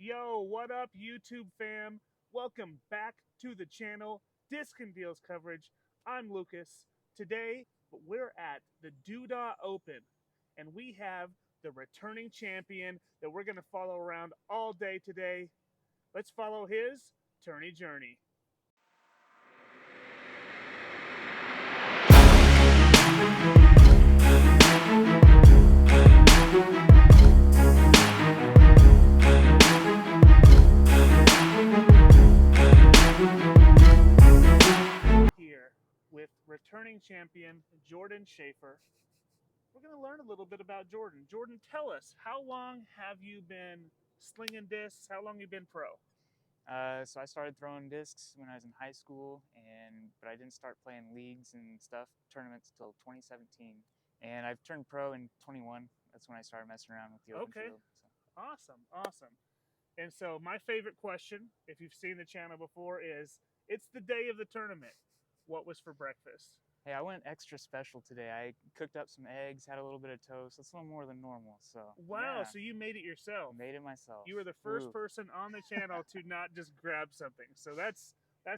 Yo, what up, YouTube fam? Welcome back to the channel, Discin Deals coverage. I'm Lucas. Today, we're at the Doodah Open, and we have the returning champion that we're going to follow around all day today. Let's follow his tourney journey. Here with returning champion Jordan Shafer. We're going to learn a little bit about Jordan. Jordan, tell us, how long have you been slinging discs? How long have you been pro? So I started throwing discs when I was in high school, but I didn't start playing leagues and stuff, tournaments till 2017. And I've turned pro in 21. That's when I started messing around with the open Okay, field. So. awesome. And so my favorite question, if you've seen the channel before, is it's the day of the tournament. What was for breakfast? Hey, I went extra special today. I cooked up some eggs, had a little bit of toast. That's a little more than normal. So Wow, yeah, so you made it yourself. made it myself. You were the first Ooh. person on the channel to not just grab something. So that's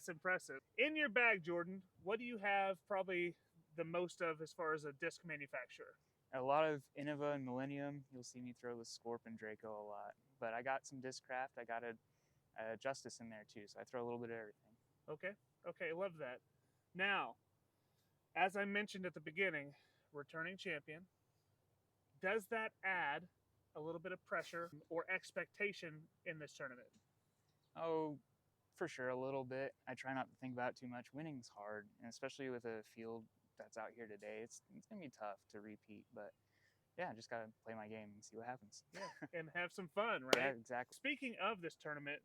impressive. In your bag, Jordan, what do you have probably the most of as far as a disc manufacturer? A lot of Innova and Millennium. You'll see me throw the Scorp and Draco a lot. But I got some Discraft. I got a Justice in there too. So I throw a little bit of everything. Okay, love that. Now, as I mentioned at the beginning, returning champion, does that add a little bit of pressure or expectation in this tournament? Oh, for sure, a little bit. I try not to think about it too much. Winning's hard, and especially with a field that's out here today, it's gonna be tough to repeat. But yeah, I just gotta play my game and see what happens. Yeah, and have some fun, Yeah, right? exactly. Speaking of this tournament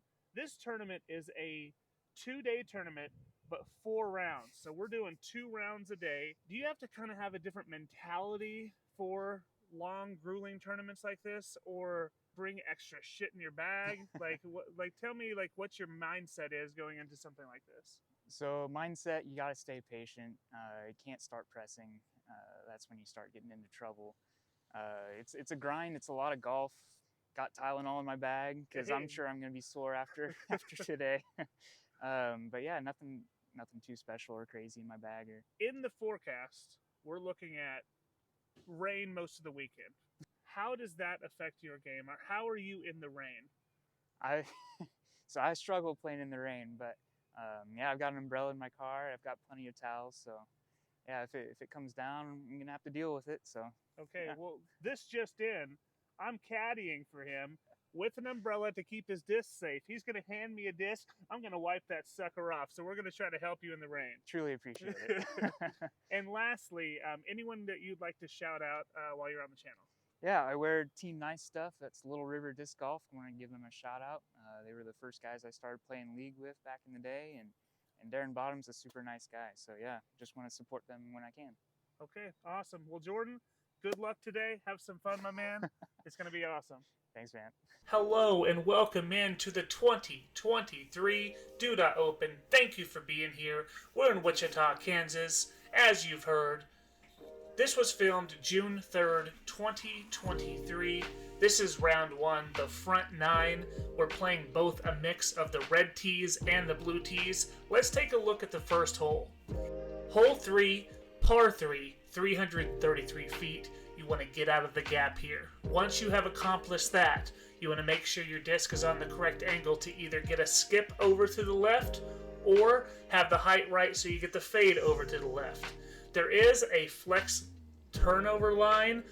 is a 2-day tournament, but 4 rounds. So we're doing 2 rounds a day. Do you have to kind of have a different mentality for long, grueling tournaments like this, or bring extra shit in your bag? Tell me what your mindset is going into something like this. So mindset, you gotta stay patient. You can't start pressing. That's when you start getting into trouble. It's a grind. It's a lot of golf. Got Tylenol in my bag because I'm Hey. sure I'm gonna be sore after after today. But yeah, nothing too special or crazy in my bag. Or In the forecast, we're looking at rain most of the weekend. How does that affect your game? Or how are you in the rain? I so I struggle playing in the rain, but yeah, I've got an umbrella in my car. I've got plenty of towels, so yeah, if it comes down, I'm gonna have to deal with it. So Okay, yeah, well, this just in, I'm caddying for him with an umbrella to keep his disc safe. He's going to hand me a disc. I'm going to wipe that sucker off. So we're going to try to help you in the rain. truly appreciate it. And lastly, anyone that you'd like to shout out while you're on the channel? Yeah, I wear Team Nice stuff. That's Little River Disc Golf. I want to give them a shout out. They were the first guys I started playing league with back in the day, and Darren Bottom's a super nice guy. So yeah, just want to support them when I can. Okay, awesome. Well, Jordan, good luck today. Have some fun, my man. It's going to be awesome. Thanks, man. Hello and welcome in to the 2023 Doodah Open. Thank you for being here. We're in Wichita, Kansas, as you've heard. This was filmed June 3rd, 2023. This is round one, the front nine. We're playing both a mix of the red tees and the blue tees. Let's take a look at the first hole. Hole 3, par 3, 333 feet. You want to get out of the gap here. Once you have accomplished that, you want to make sure your disc is on the correct angle to either get a skip over to the left or have the height right so you get the fade over to the left. There is a flex turnover line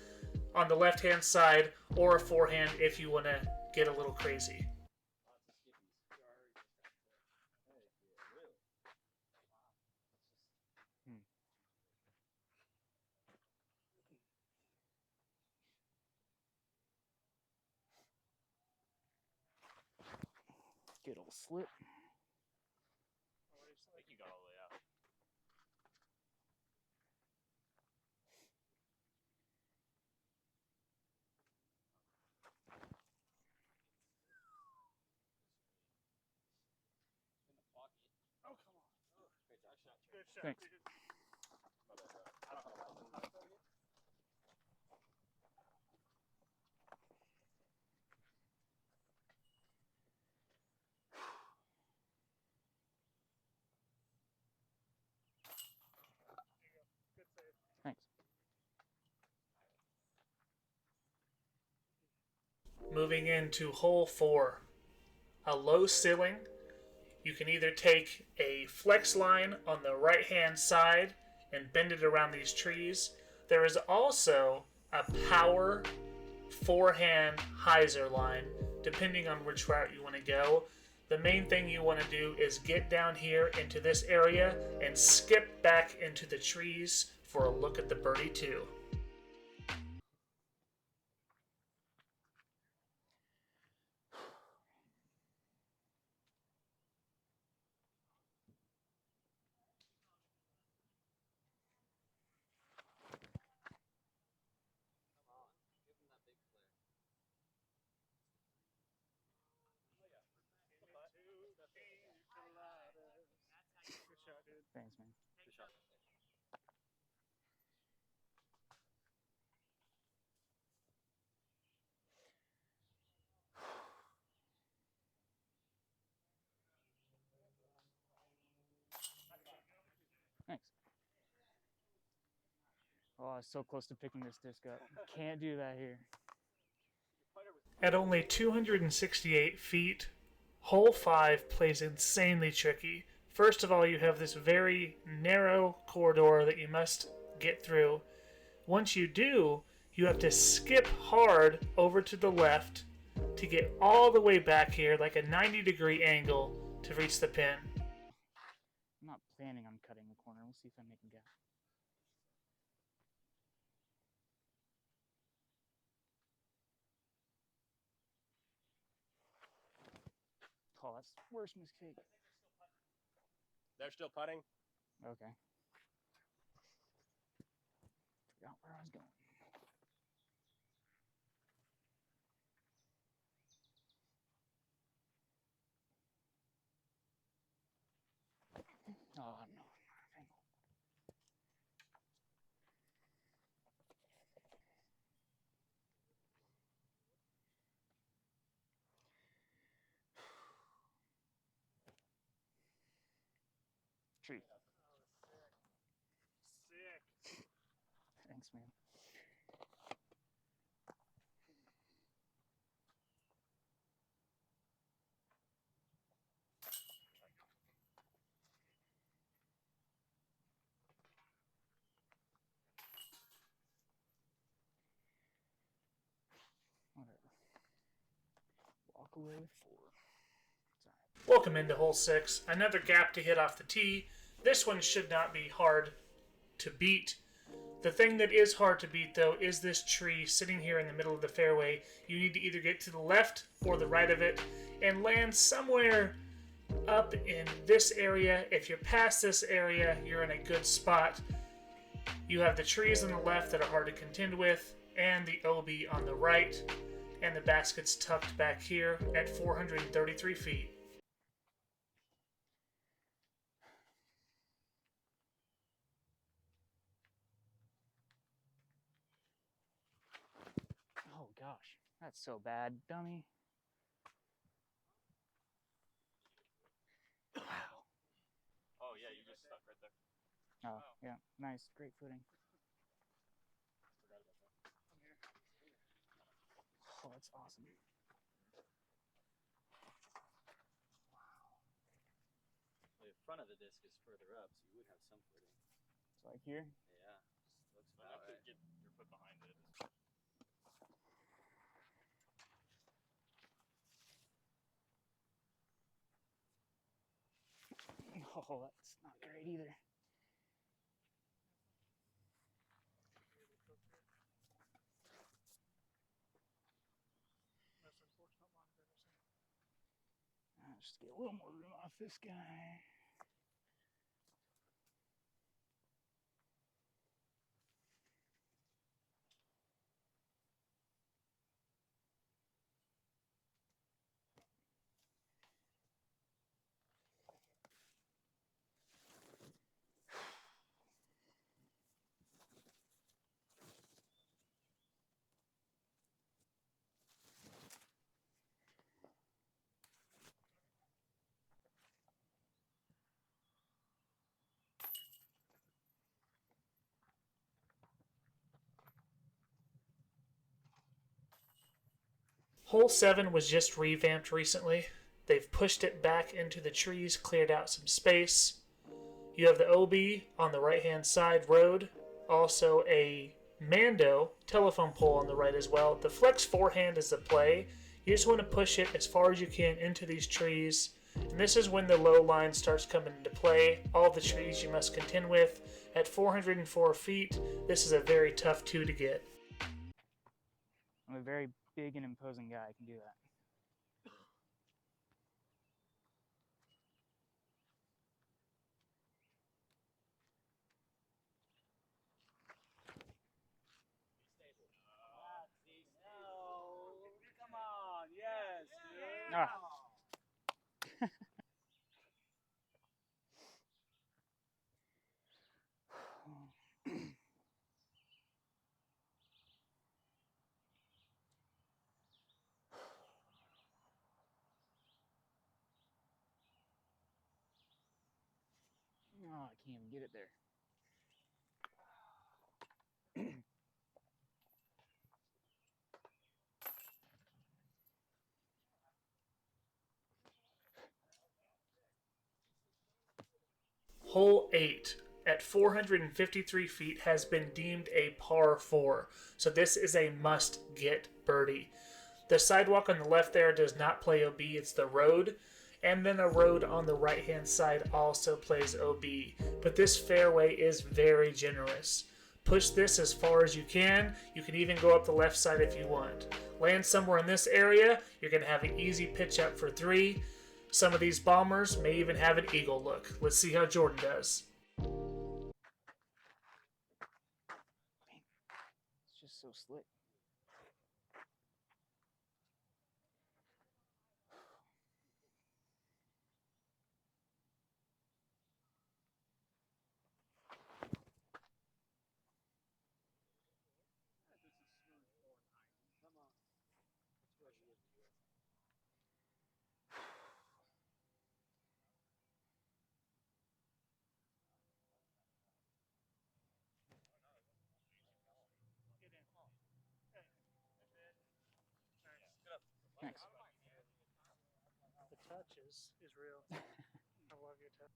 on the left-hand side or a forehand if you want to get a little crazy. Good old slip. You got all the way out. In the pocket. Oh, come on. Great shot. Good shot. Thanks. Moving into hole 4, a low ceiling. You can either take a flex line on the right hand side and bend it around these trees. There is also a power forehand hyzer line, depending on which route you want to go. The main thing you want to do is get down here into this area and skip back into the trees for a look at the birdie 2. Thanks, man. Good shot. Thanks. Oh, I was so close to picking this disc up. Can't do that here. At only 268 feet, hole 5 plays insanely tricky. First of all, you have this very narrow corridor that you must get through. Once you do, you have to skip hard over to the left to get all the way back here, like a 90-degree angle, to reach the pin. I'm not planning on cutting the corner. We'll see if I make a gap. Oh, that's the worst mistake. They're still putting. Okay. Forgot where I was going. Oh, no. Tree. Sick. Thanks, man. Whatever. Walk away with 4. Welcome into hole 6. Another gap to hit off the tee. This one should not be hard to beat. The thing that is hard to beat, though, is this tree sitting here in the middle of the fairway. You need to either get to the left or the right of it and land somewhere up in this area. If you're past this area, you're in a good spot. You have the trees on the left that are hard to contend with, and the OB on the right, and the basket's tucked back here at 433 feet. Oh, gosh. That's so bad, dummy. Wow. Oh yeah, you just stuck right there. Oh, yeah. Nice. Great footing. Forgot about that. Oh, that's awesome. Well, the front of the disc is further up, so you would have some footing. It's like here. Yeah, looks about right. Get your foot behind it. Oh, that's not great either. Just get a little more room off this guy. Hole 7 was just revamped recently. They've pushed it back into the trees, cleared out some space. You have the OB on the right-hand side road, also a Mando telephone pole on the right as well. The flex forehand is the play. You just want to push it as far as you can into these trees. And this is when the low line starts coming into play. All the trees you must contend with. At 404 feet, this is a very tough 2 to get. I'm a very big and imposing guy. I can do that. Come on, yes, dude. Ah. Oh, I can't even get it there. Hole 8 at 453 feet has been deemed a par 4, so this is a must get birdie. The sidewalk on the left there does not play OB, it's the road, and then a road on the right hand side also plays OB, but this fairway is very generous. Push this as far as you can. You can even go up the left side if you want. Land somewhere in this area, you're going to have an easy pitch up for 3. Some of these bombers may even have an eagle look. Let's see how Jordan does. It's just so slick. Thanks. The touch is real. I love your touch.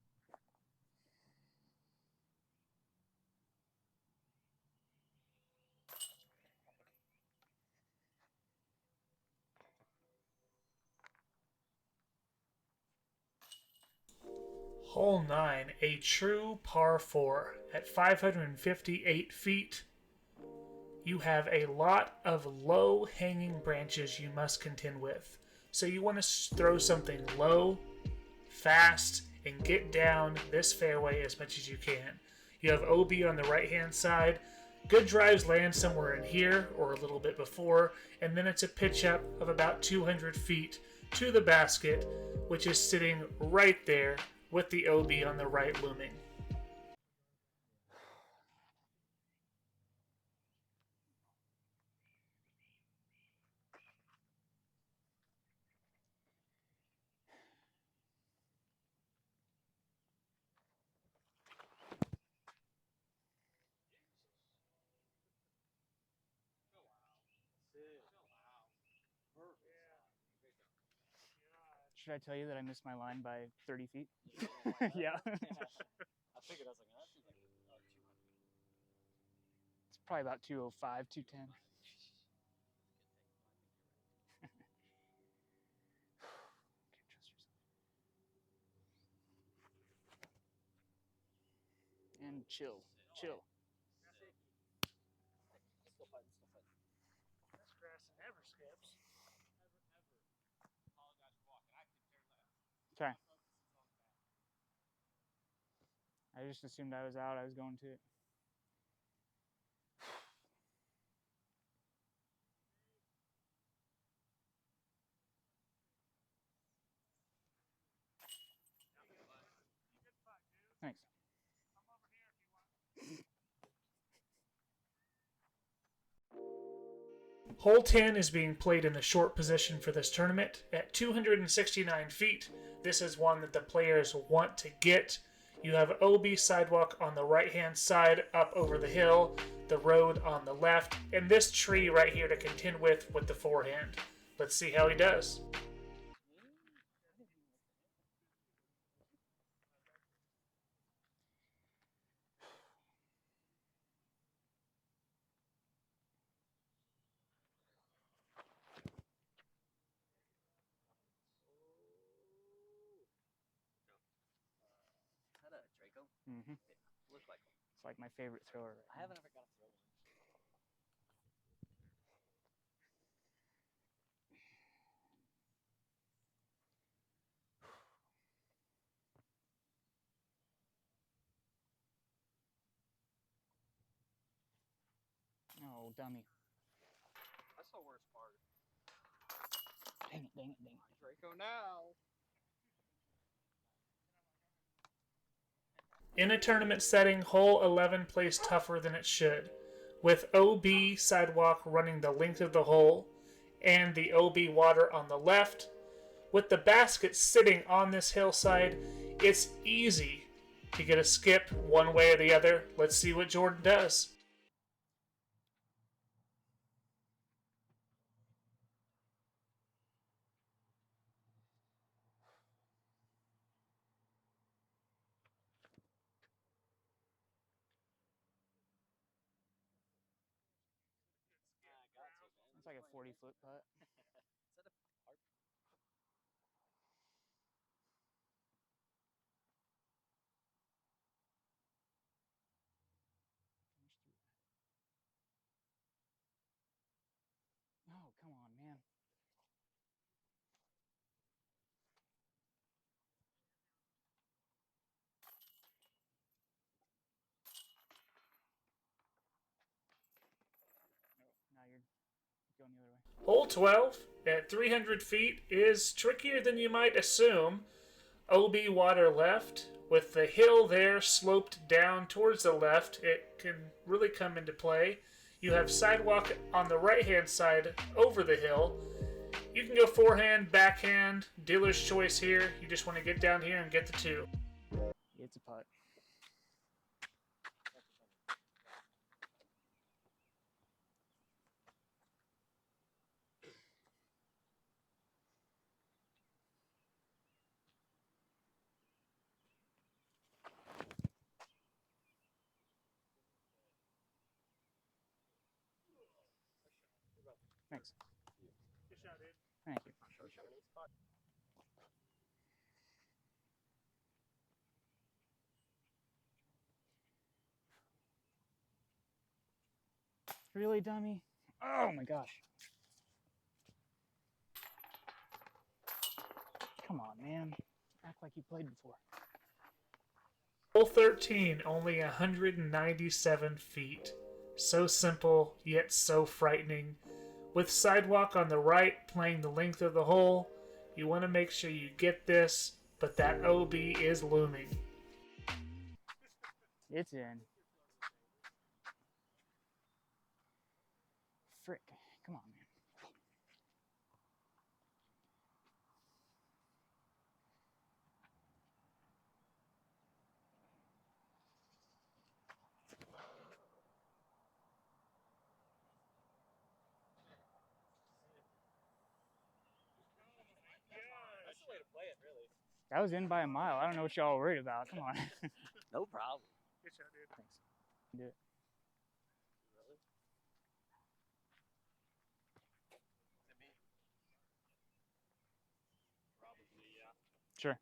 Hole 9, a true par 4 at 558 feet. You have a lot of low hanging branches you must contend with. So you want to throw something low, fast, and get down this fairway as much as you can. You have OB on the right hand side. Good drives land somewhere in here or a little bit before, and then it's a pitch up of about 200 feet to the basket, which is sitting right there with the OB on the right looming. Should I tell you that I missed my line by 30 feet? Yeah. I figured, I was like, that seems like 200. It's probably about 205, 210. And chill. Chill. Still fighting, still fighting. This grass never skips. Okay. I just assumed I was out. I was going to it. Thanks. Hole 10 is being played in the short position for this tournament at 269 feet. This is one that the players want to get. You have OB sidewalk on the right hand side up over the hill, the road on the left, and this tree right here to contend with the forehand. Let's see how he does. Is that a Draco? Mm-hmm. Look like him. It's like my favorite thrower. Right I haven't ever got a throw one. Oh, dummy. That's the worst part. Dang it, dang it, dang it. Draco now. In a tournament setting, hole 11 plays tougher than it should, with OB sidewalk running the length of the hole and the OB water on the left. With the basket sitting on this hillside, it's easy to get a skip one way or the other. Let's see what Jordan does. It's like a 40-foot putt. Is that a harp? Oh, come on, man. No, now you're going the other way. Hole 12 at 300 feet is trickier than you might assume. OB water left. With the hill there sloped down towards the left, it can really come into play. You have sidewalk on the right hand side over the hill. You can go forehand, backhand, dealer's choice here. You just want to get down here and get the two. It's a putt. Thanks. Good shot, dude. Thank you. Really, dummy? Oh my gosh. Come on, man. Act like you played before. Hole 13, only 197 feet. So simple, yet so frightening. With sidewalk on the right playing the length of the hole, you want to make sure you get this, but that OB is looming. It's in. Frick. Come on, man. That's the way to play it, really. That was in by a mile. I don't know what y'all are worried about. Come on. No problem. Good shot, dude. Thanks. Do it. Really? Is it me? Probably, yeah. Sure.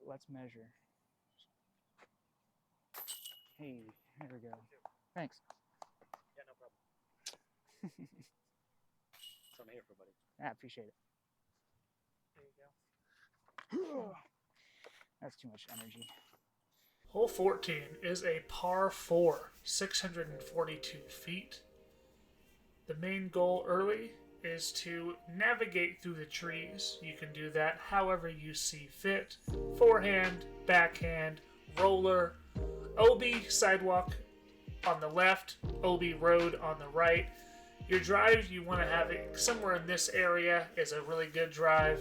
Let's measure. Hey, there we go. Thanks. Yeah, no problem. That's what I'm here for, buddy. I appreciate it. There you go. That's too much energy. Hole 14 is a par 4, 642 feet. The main goal early is to navigate through the trees. You can do that however you see fit. Forehand, backhand, roller, OB sidewalk on the left, OB road on the right. Your drive, you want to have it somewhere in this area is a really good drive.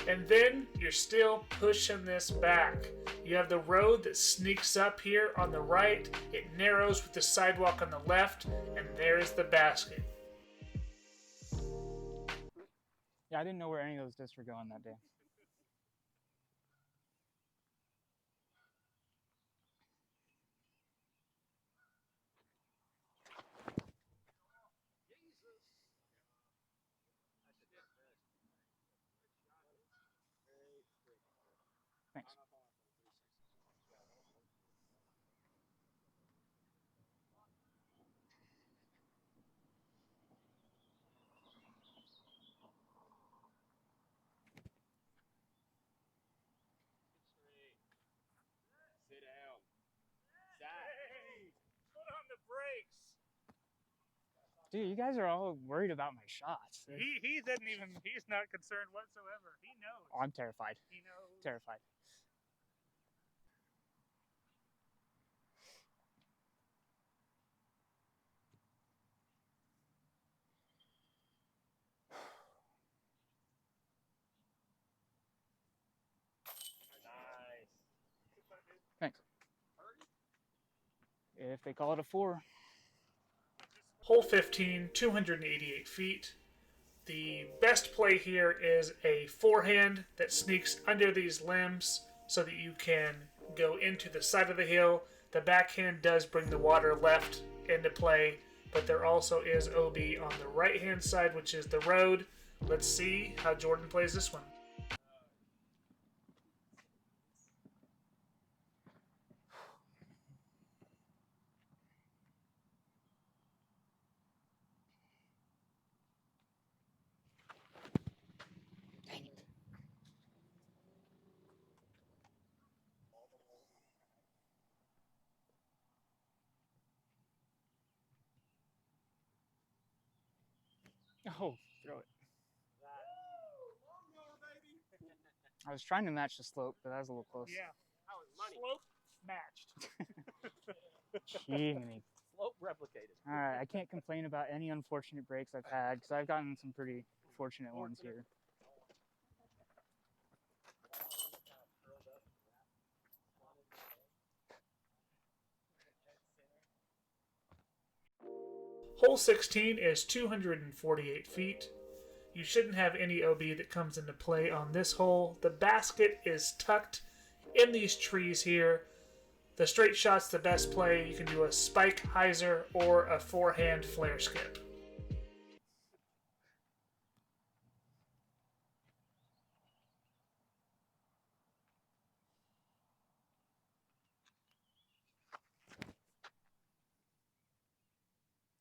And then you're still pushing this back. You have the road that sneaks up here on the right. It narrows with the sidewalk on the left, and there's the basket. Yeah, I didn't know where any of those discs were going that day. Thanks. Sit down. Hey, put on the brakes. Dude, you guys are all worried about my shots. He's not concerned whatsoever. He knows. Oh, I'm terrified. He knows. Terrified. Nice. Thanks. If they call it a 4. Hole 15, 288 feet. The best play here is a forehand that sneaks under these limbs so that you can go into the side of the hill. The backhand does bring the water left into play, but there also is OB on the right hand side, which is the road. Let's see how Jordan plays this one. Dang it. Oh, throw it. I was trying to match the slope, but that was a little close. Yeah, That was money. slope matched. Jiminy. Slope replicated. All right, I can't complain about any unfortunate breaks I've had because I've gotten some pretty fortunate ones here. Hole 16 is 248 feet. You shouldn't have any OB that comes into play on this hole. The basket is tucked in these trees here. The straight shot's the best play. You can do a spike hyzer or a forehand flare skip.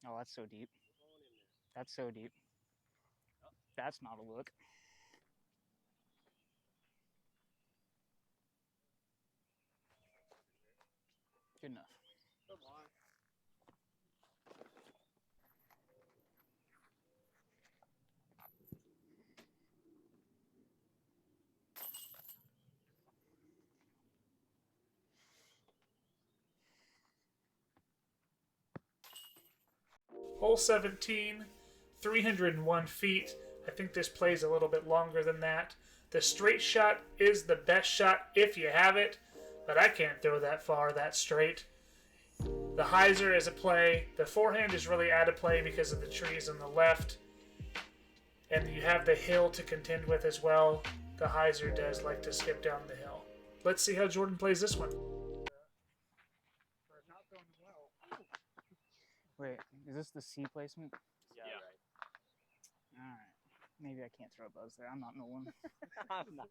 Oh, that's so deep. That's so deep. That's not a look. Good enough. Come on. Hole 17, 301 feet. I think this plays a little bit longer than that. The straight shot is the best shot if you have it, but I can't throw that far that straight. The hyzer is a play. The forehand is really out of play because of the trees on the left. And you have the hill to contend with as well. The hyzer does like to skip down the hill. Let's see how Jordan plays this one. Wait, is this the C placement? Yeah, right. All right. Maybe I can't throw buzz there. I'm not Nolan. I'm not.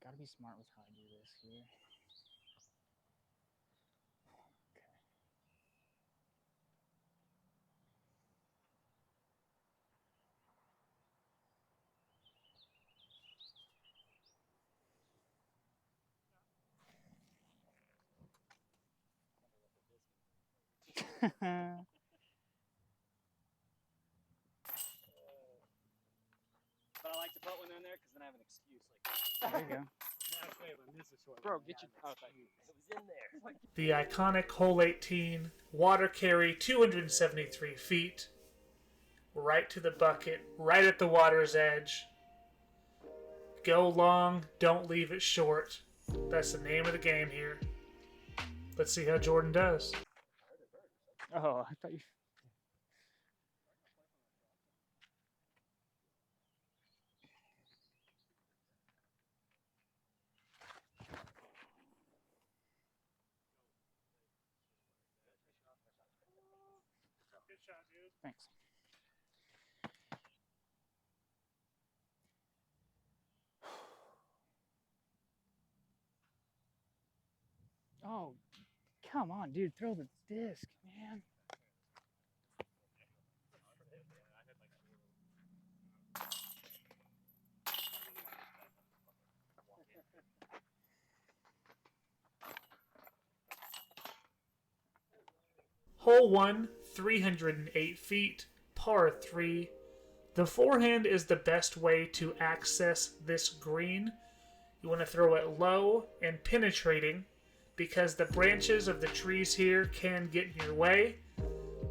Gotta be smart with how I do this here. Okay. But I like to put one in there because then I have an excuse. There you go. Bro, get your. Oh, it was in there. The iconic hole 18, water carry 273 feet, right to the bucket, right at the water's edge. Go long, don't leave it short. That's the name of the game here. Let's see how Jordan does. Oh, I thought you. Good shot, dude. Thanks. Oh, come on, dude. Throw the disc, man. Hole 1, 308 feet, par 3. The forehand is the best way to access this green. You want to throw it low and penetrating because the branches of the trees here can get in your way.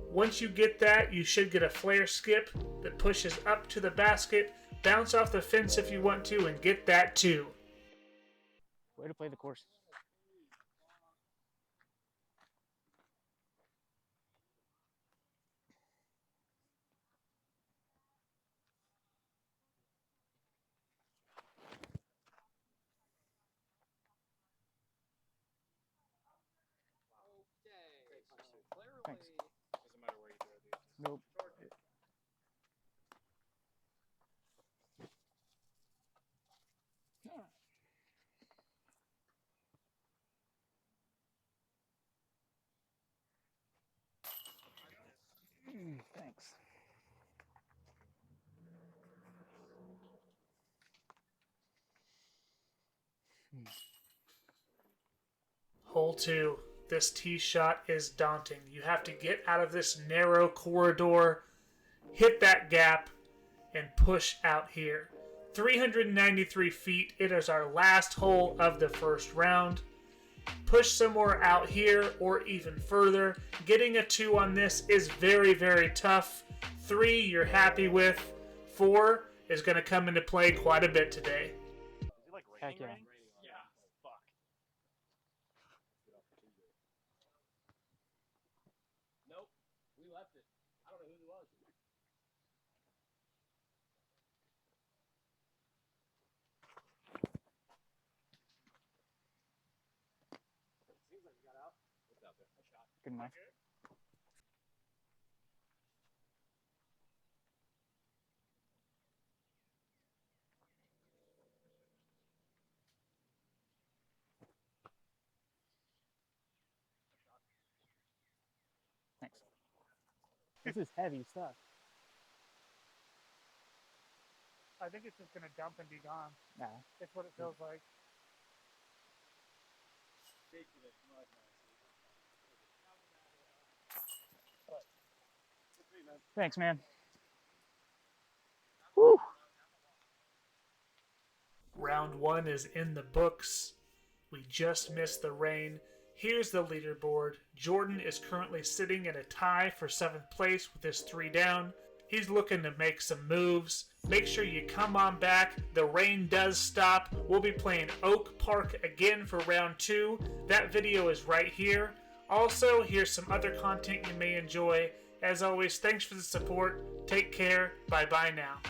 Once you get that, you should get a flare skip that pushes up to the basket, bounce off the fence if you want to, and get that too. Way to play the course. Thanks. Doesn't matter where you throw it, dude. Nope. Thanks. Hole 2. This tee shot is daunting. You have to get out of this narrow corridor, hit that gap, and push out here. 393 feet. It is our last hole of the first round. Push somewhere out here or even further. Getting a 2 on this is very, very tough. 3 you're happy with. 4 is going to come into play quite a bit today. Is it like Heck yeah. Yeah. Fuck. Nope. We left it. I don't know who it was. Seems like you got out. What's out there? A shot. Good enough. Thanks. This is heavy stuff. I think it's just going to dump and be gone. Nah. That's what it feels like. Thanks, man. Round 1 is in the books. We just missed the rain. Here's the leaderboard. Jordan is currently sitting in a tie for 7th place with his 3 down. He's looking to make some moves. Make sure you come on back. The rain does stop. We'll be playing Oak Park again for round 2. That video is right here. Also, here's some other content you may enjoy. As always, thanks for the support. Take care. Bye-bye now.